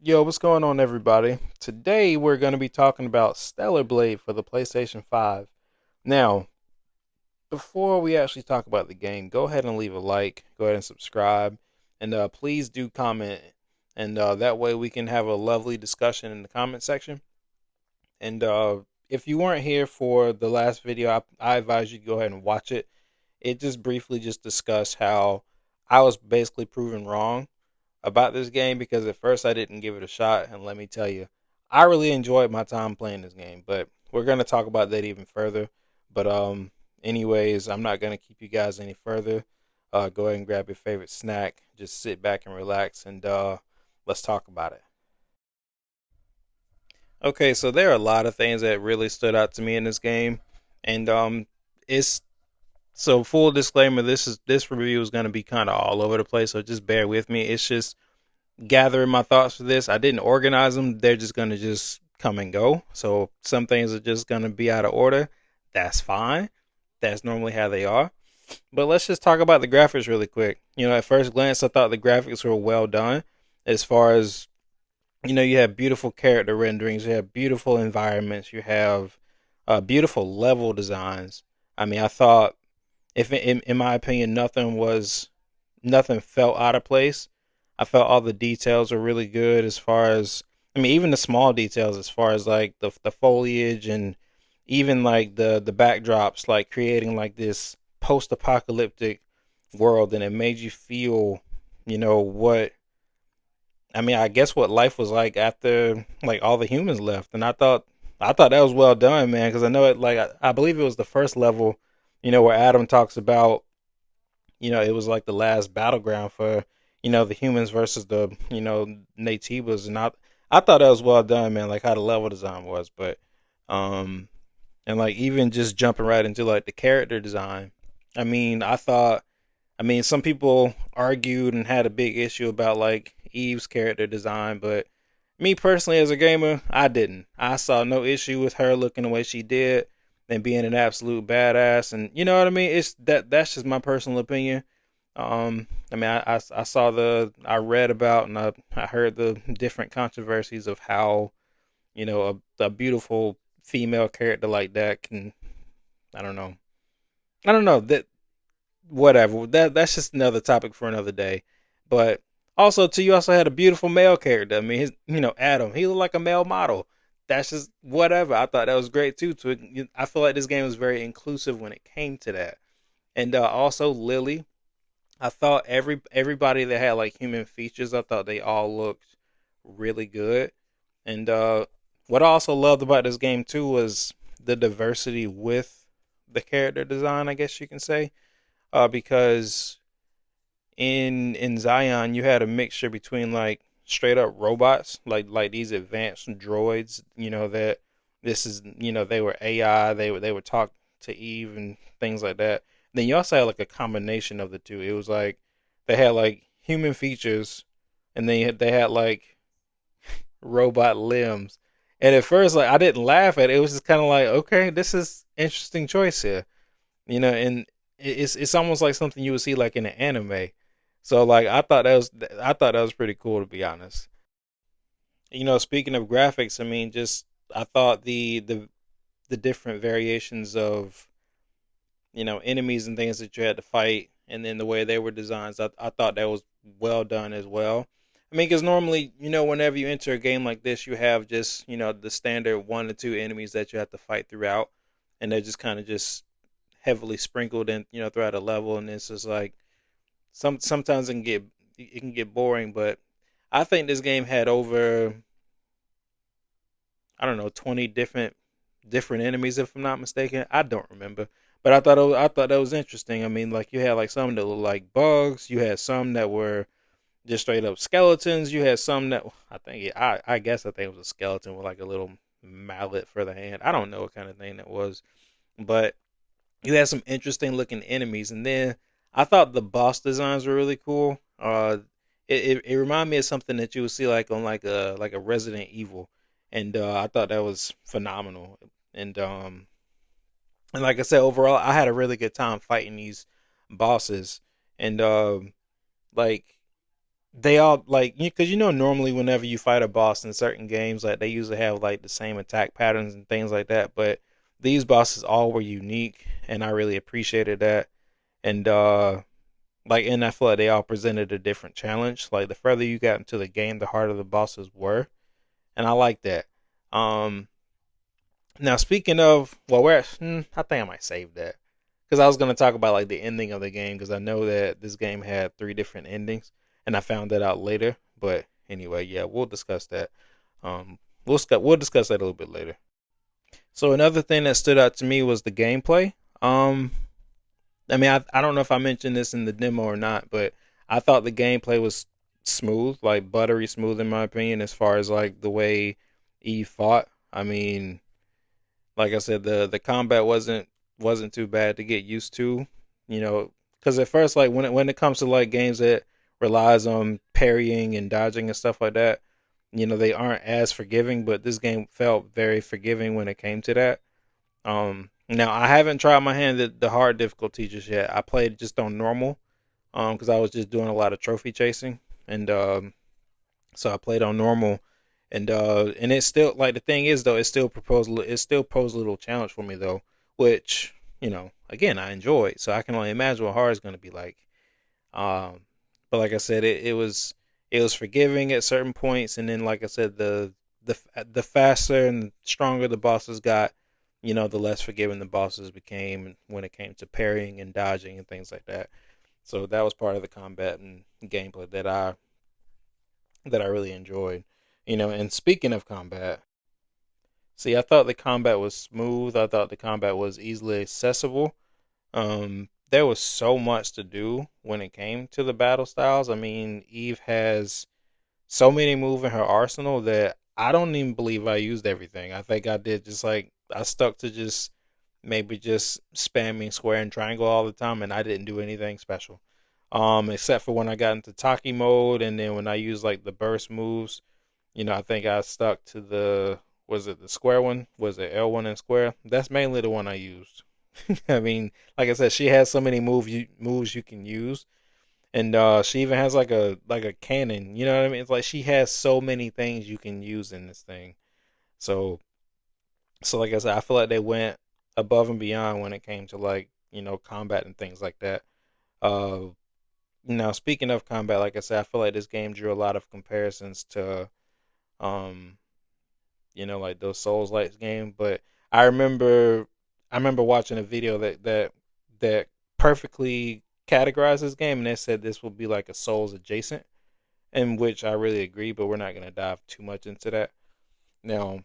Yo, what's going on, everybody? Today we're going to be talking about Stellar Blade for the PlayStation 5. Now, before we actually talk about the game, go ahead and leave a like, go ahead and subscribe, and please do comment. And that way we can have a lovely discussion in the comment section. And if you weren't here for the last video, I advise you to go ahead and watch it. It just briefly just discussed how I was basically proven wrong about this game because at first I didn't give it a shot, and let me tell you, I really enjoyed my time playing this game. But we're gonna talk about that even further. But anyways, I'm not gonna keep you guys any further. Go ahead and grab your favorite snack, just sit back and relax, and let's talk about it. Okay, so there are a lot of things that really stood out to me in this game, and it's so full disclaimer. This review is gonna be kind of all over the place, so just bear with me. It's just gathering my thoughts for this. I didn't organize them. They're just going to just come and go. So some things are just going to be out of order. That's fine. That's normally how they are. But let's just talk about the graphics really quick. At first glance, I thought the graphics were well done as far as, you have beautiful character renderings, you have beautiful environments, you have beautiful level designs. I mean, I thought, if in my opinion, nothing felt out of place. I felt all the details were really good as far as, I mean, even the small details as far as like the foliage and even like the backdrops, like creating like this post apocalyptic world, and it made you feel, what I mean, I guess what life was like after like all the humans left, and I thought that was well done, man, because I know it like I believe it was the first level, where Adam talks about, it was like the last battleground for, the humans versus the, natives, and I thought that was well done, man, like how the level design was. But um and like even just jumping right into like the character design, I mean some people argued and had a big issue about like Eve's character design, but me personally as a gamer, I saw no issue with her looking the way she did and being an absolute badass, and you know what I mean. That's just my personal opinion. I mean, I saw I read about, and I heard the different controversies of how, a beautiful female character like that can, I don't know. I don't know that, whatever. That's just another topic for another day. But also, too, you also had a beautiful male character. I mean, Adam, he looked like a male model. That's just whatever. I thought that was great too. I feel like this game was very inclusive when it came to that. And also Lily, I thought everybody that had like human features, I thought they all looked really good. And what I also loved about this game too was the diversity with the character design, I guess you can say. Because in Zion you had a mixture between like straight up robots, like these advanced droids, that this is, they were AI, they would talk to Eve and things like that. Then you also had like a combination of the two. It was like they had like human features, and they had like robot limbs. And at first, like I didn't laugh at it. It was just kind of like, okay, this is interesting choice here, and it's almost like something you would see like in an anime. So like I thought that was pretty cool, to be honest. Speaking of graphics, I mean, just I thought the different variations of, enemies and things that you had to fight, and then the way they were designed, I thought that was well done as well. I mean, because normally, whenever you enter a game like this, you have just, the standard one to two enemies that you have to fight throughout, and they're just kind of just heavily sprinkled in, throughout a level, and it's just like sometimes it can get boring. But I think this game had over, I don't know, 20 different enemies, if I'm not mistaken. I don't remember, but I thought that was interesting. I mean, like you had like some that looked like bugs. You had some that were just straight up skeletons. You had some that I guess I think it was a skeleton with like a little mallet for the hand. I don't know what kind of thing that was, but you had some interesting looking enemies. And then I thought the boss designs were really cool. It reminded me of something that you would see like on like a Resident Evil, and I thought that was phenomenal. And like I said, overall, I had a really good time fighting these bosses, and like they all like because normally whenever you fight a boss in certain games, like they usually have like the same attack patterns and things like that, but these bosses all were unique, and I really appreciated that. And like, and I feel like they all presented a different challenge. Like the further you got into the game, the harder the bosses were, and I like that. Um, Now speaking of, well, I think I might save that because I was gonna talk about like the ending of the game because I know that this game had three different endings, and I found that out later. But anyway, yeah, we'll discuss that. We'll discuss that a little bit later. So another thing that stood out to me was the gameplay. Um, I mean, I don't know if I mentioned this in the demo or not, but I thought the gameplay was smooth, like buttery smooth in my opinion, as far as like the way Eve fought. I mean, like I said, the combat wasn't too bad to get used to, you know, because at first, like when it comes to like games that relies on parrying and dodging and stuff like that, they aren't as forgiving. But this game felt very forgiving when it came to that. Now I haven't tried my hand at the hard difficulty just yet. I played just on normal, because I was just doing a lot of trophy chasing, and so I played on normal, and it's still like the thing is though it still posed a little challenge for me though, which again I enjoyed. So I can only imagine what hard is going to be like. Um, but like I said, it was forgiving at certain points, and then like I said, the faster and stronger the bosses got, the less forgiving the bosses became when it came to parrying and dodging and things like that. So that was part of the combat and gameplay that I really enjoyed. And speaking of combat, see, I thought the combat was smooth. I thought the combat was easily accessible. There was so much to do when it came to the battle styles. I mean, Eve has so many moves in her arsenal that I don't even believe I used everything. I think I did just like I stuck to just maybe just spamming square and triangle all the time, and I didn't do anything special. Except for when I got into Taki mode, and then when I used like the burst moves, I think I stuck to was it the square one? Was it L1 and square? That's mainly the one I used. I mean, like I said, she has so many moves you can use, and she even has like a cannon. You know what I mean? It's like she has so many things you can use in this thing. So so like I said, I feel like they went above and beyond when it came to like combat and things like that. Uh, Now speaking of combat, like I said, I feel like this game drew a lot of comparisons to um like those Souls like game. But I remember I remember watching a video that perfectly categorized this game, and they said this will be like a Souls adjacent, in which I really agree. But we're not gonna dive too much into that. Now,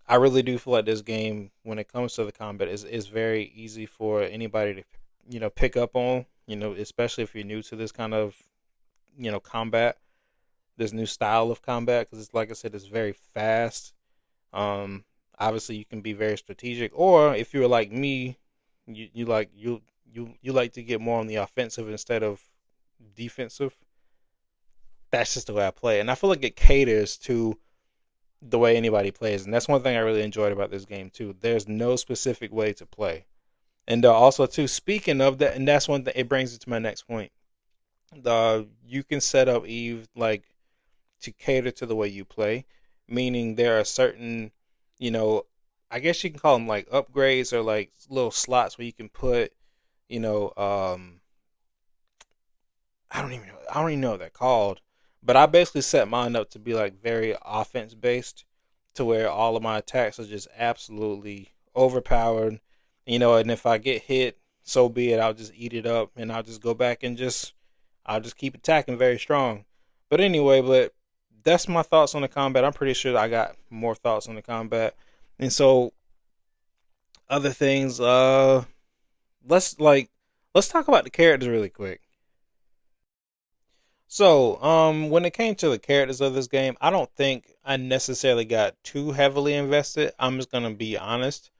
I really do feel like this game, when it comes to the combat, is very easy for anybody to pick up on. Especially if you're new to this kind of combat, this new style of combat, because it's like I said, it's very fast. Um, Obviously, you can be very strategic, or if you're like me, you like to get more on the offensive instead of defensive. That's just the way I play, and I feel like it caters to the way anybody plays, and that's one thing I really enjoyed about this game too. There's no specific way to play, and also too. Speaking of that, and that's one thing. It brings it to my next point. You can set up Eve like to cater to the way you play, meaning there are certain, you know, I guess you can call them like upgrades or like little slots where you can put, you know, I don't even know what they're called, but I basically set mine up to be like very offense based, to where all of my attacks are just absolutely overpowered, and if I get hit, so be it. I'll just eat it up, and I'll just go back and I'll just keep attacking very strong. But anyway, that's my thoughts on the combat. I'm pretty sure I got more thoughts on the combat, and so other things. Let's like let's talk about the characters really quick. So, when it came to the characters of this game, I don't think I necessarily got too heavily invested. I'm just gonna be honest.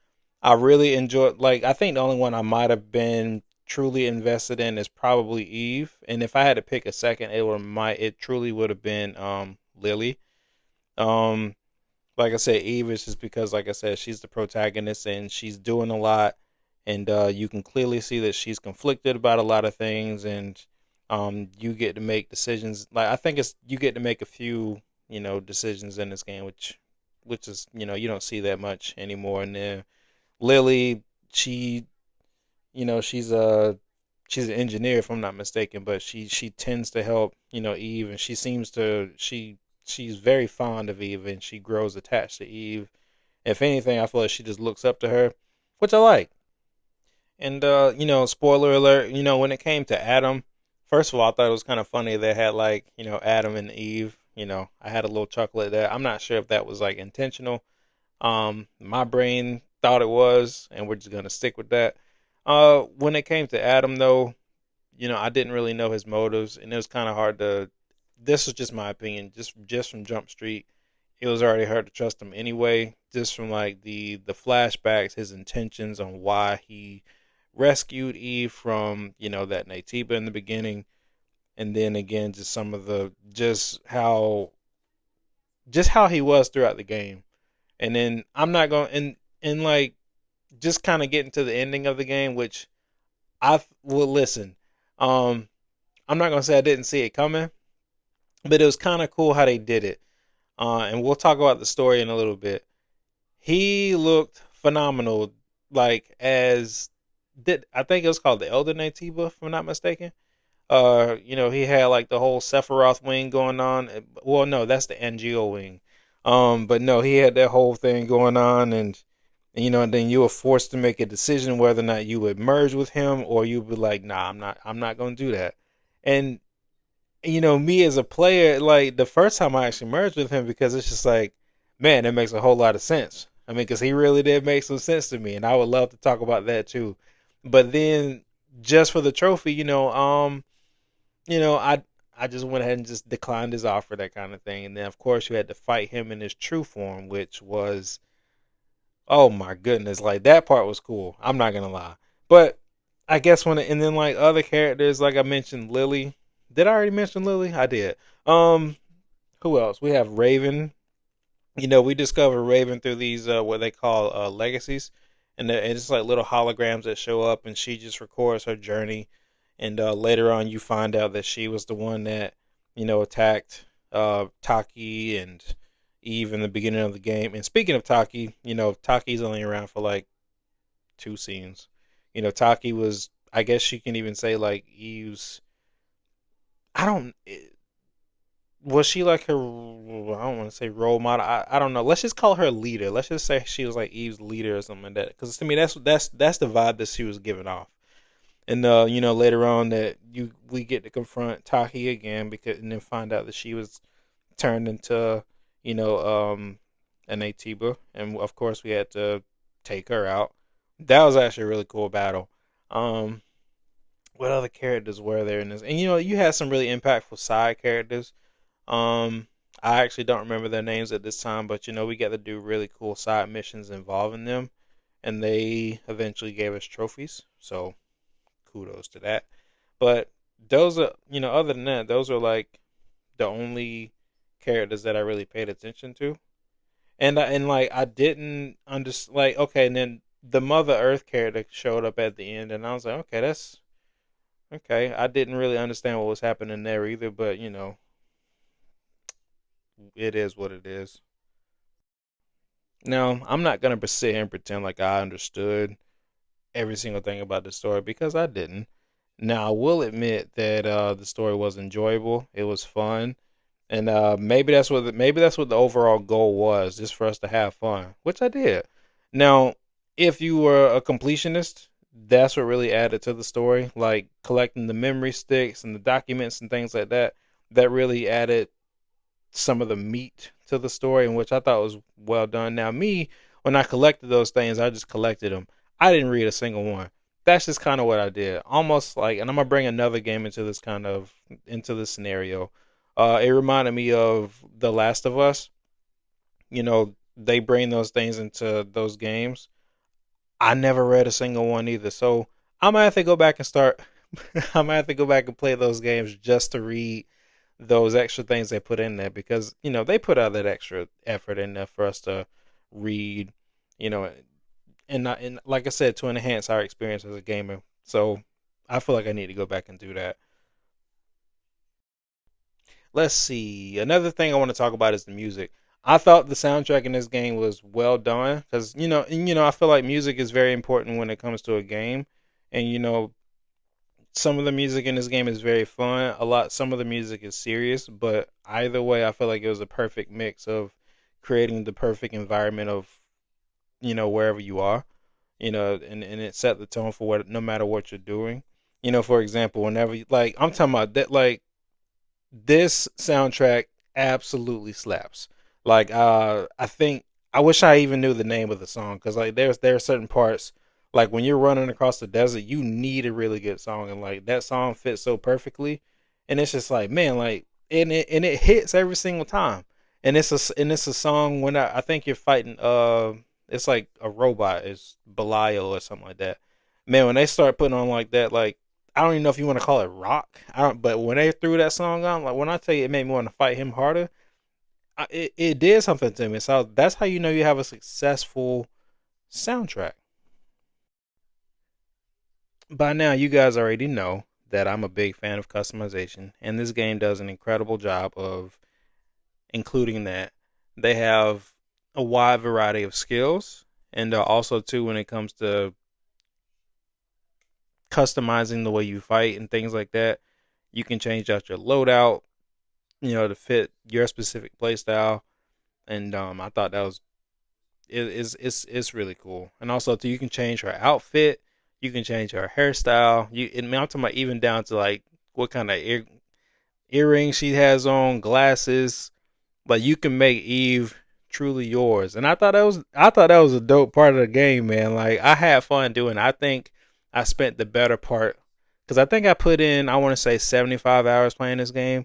I really enjoyed, like, I think the only one I might have been truly invested in is probably Eve. And if I had to pick a second, it truly would have been Lily. Um, like I said, Eve is just because, like I said, she's the protagonist and she's doing a lot, and you can clearly see that she's conflicted about a lot of things, and You get to make decisions. Like I think it's you get to make a few, decisions in this game, which is, you don't see that much anymore. And then Lily, she, she's an engineer if I'm not mistaken, but she tends to help, Eve, and she's very fond of Eve, and she grows attached to Eve. If anything, I feel like she just looks up to her, which I like. And spoiler alert, when it came to Adam, first of all, I thought it was kind of funny they had like, Adam and Eve. I had a little chuckle at that. I'm not sure if that was like intentional. My brain thought it was, and we're just gonna stick with that. When it came to Adam though, I didn't really know his motives, and it was kind of hard to. This is just my opinion, just from Jump Street. It was already hard to trust him anyway, just from like the flashbacks, his intentions on why he rescued Eve from, that Naytiba in the beginning, and then again just some of the just how he was throughout the game. And then I'm not going and like just kind of getting to the ending of the game, which I will listen. Um, I'm not gonna say I didn't see it coming, but it was kind of cool how they did it. And we'll talk about the story in a little bit. He looked phenomenal, like as did I think it was called the Elder Natiba, if I'm not mistaken. He had like the whole Sephiroth wing going on. Well, no, that's the Angel wing. But no, he had that whole thing going on, and then you were forced to make a decision whether or not you would merge with him or you would be like, nah, I'm not gonna do that. And me as a player, like the first time I actually merged with him, because it's just like, man, that makes a whole lot of sense. I mean, because he really did make some sense to me, and I would love to talk about that too. But then, just for the trophy, I just went ahead and just declined his offer, that kind of thing. And then, of course, you had to fight him in his true form, which was, oh my goodness, like that part was cool. I'm not gonna lie, but I guess and then like other characters, like I mentioned, Lily. Did I already mention Lily? I did. Um, who else? We have Raven. We discover Raven through these what they call legacies, and it's like little holograms that show up, and she just records her journey. And later on, you find out that she was the one that attacked Taki and Eve in the beginning of the game. And speaking of Taki, Taki's only around for like two scenes. Taki was, I guess you can even say like Eve's. I don't. Was she like her? I don't want to say role model. I don't know. Let's just call her leader. Let's just say she was like Eve's leader or something like that. Because to me, that's the vibe that she was giving off. And later on that we get to confront Taki again, because and then find out that she was turned into you know um an Atiba, and of course we had to take her out. That was actually a really cool battle. Um, what other characters were there in this? And you had some really impactful side characters. Um, I actually don't remember their names at this time, but we got to do really cool side missions involving them, and they eventually gave us trophies. So kudos to that. But those are, other than that, those are like the only characters that I really paid attention to. And like I didn't understand, like, okay, and then the Mother Earth character showed up at the end, and I was like, okay, that's okay. I didn't really understand what was happening there either, but it is what it is. Now, I'm not gonna sit here and pretend like I understood every single thing about the story, because I didn't. Now, I will admit that the story was enjoyable. It was fun, and maybe that's what the overall goal was, just for us to have fun, which I did. Now, if you were a completionist, that's what really added to the story, like collecting the memory sticks and the documents and things like that. That really added some of the meat to the story, and which I thought was well done. Now, me, when I collected those things, I just collected them. I didn't read a single one. That's just kind of what I did. Almost like, and I'm gonna bring another game into this scenario. It reminded me of The Last of Us. They bring those things into those games. I never read a single one either, so I might have to go back and start. I might have to go back and play those games just to read those extra things they put in there, because they put out that extra effort in there for us to read, you know, and not and like I said, to enhance our experience as a gamer. So I feel like I need to go back and do that. Let's see. Another thing I want to talk about is the music. I thought the soundtrack in this game was well done because I feel like music is very important when it comes to a game, and some of the music in this game is very fun. Some of the music is serious, but either way, I feel like it was a perfect mix of creating the perfect environment of wherever you are, and it set the tone for what no matter what you're doing. For example, whenever like I'm talking about that, like this soundtrack absolutely slaps. Like I think I wish I even knew the name of the song because like there are certain parts like when you're running across the desert, you need a really good song, and like that song fits so perfectly, and it's just like man, like and it hits every single time, and it's a song when I think you're fighting it's like a robot, it's Belial or something like that. Man, when they start putting on like that, like I don't even know if you want to call it rock. I don't, but when they threw that song on, like when I tell you it made me want to fight him harder, it did something to me. So that's how you know you have a successful soundtrack. By now, you guys already know that I'm a big fan of customization, and this game does an incredible job of including that. They have a wide variety of skills, and also too when it comes to customizing the way you fight and things like that, you can change out your loadout, to fit your specific play style. And I thought that was it's really cool. And also too, you can change her outfit, you can change her hairstyle. I mean, I'm talking about even down to like what kind of earrings she has on, glasses. Like you can make Eve truly yours. And I thought that was a dope part of the game, man. Like I had fun doing it. I think I spent the better part because I think I put in I want to say 75 hours playing this game.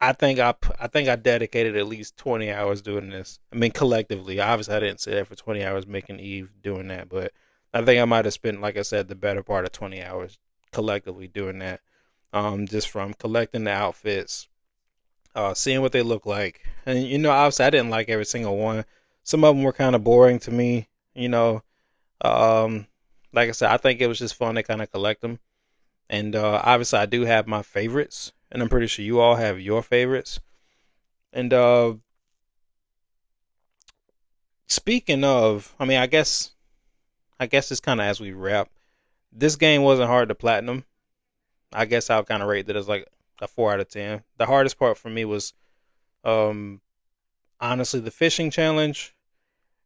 I think I dedicated at least 20 hours doing this. I mean, collectively. Obviously, I didn't sit there for 20 hours making Eve doing that, but I think I might have spent, like I said, the better part of 20 hours collectively doing that. Just from collecting the outfits, seeing what they look like, and obviously, I didn't like every single one. Some of them were kind of boring to me. Um, like I said, I think it was just fun to kind of collect them. And obviously, I do have my favorites, and I'm pretty sure you all have your favorites. And speaking of, I mean, I guess it's kind of as we wrap. This game wasn't hard to platinum. I guess I'll kind of rate it as like a 4 out of 10. The hardest part for me was um honestly the fishing challenge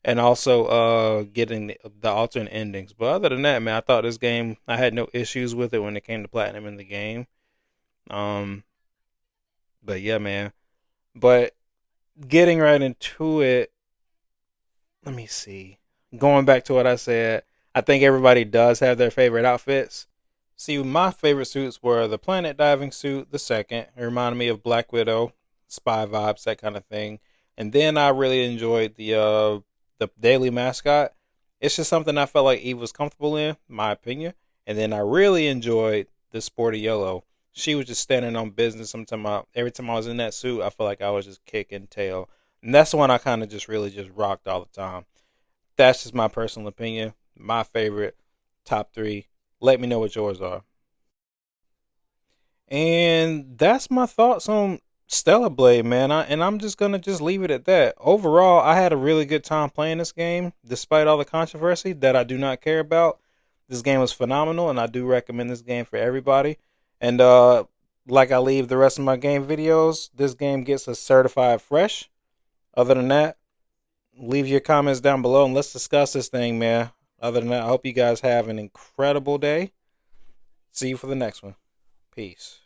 and also getting the alternate endings. But other than that, man, I thought this game I had no issues with it when it came to platinum in the game. Um, but yeah, man. But getting right into it, let me see. Going back to what I said, I think everybody does have their favorite outfits. See, my favorite suits were the planet diving suit, the second. It reminded me of Black Widow, spy vibes, that kind of thing. And then I really enjoyed the daily mascot. It's just something I felt like Eve was comfortable in, my opinion. And then I really enjoyed the sporty yellow. She was just standing on business. Every time I was in that suit, I felt like I was just kicking tail. And that's the one I kind of just really just rocked all the time. That's just my personal opinion. My favorite top three. Let me know what yours are. And that's my thoughts on Stellar Blade, man. I'm just gonna just leave it at that. Overall, I had a really good time playing this game, despite all the controversy that I do not care about. This game was phenomenal, and I do recommend this game for everybody. And like I leave the rest of my game videos, this game gets a certified fresh. Other than that, leave your comments down below and let's discuss this thing, man. Other than that, I hope you guys have an incredible day. See you for the next one. Peace.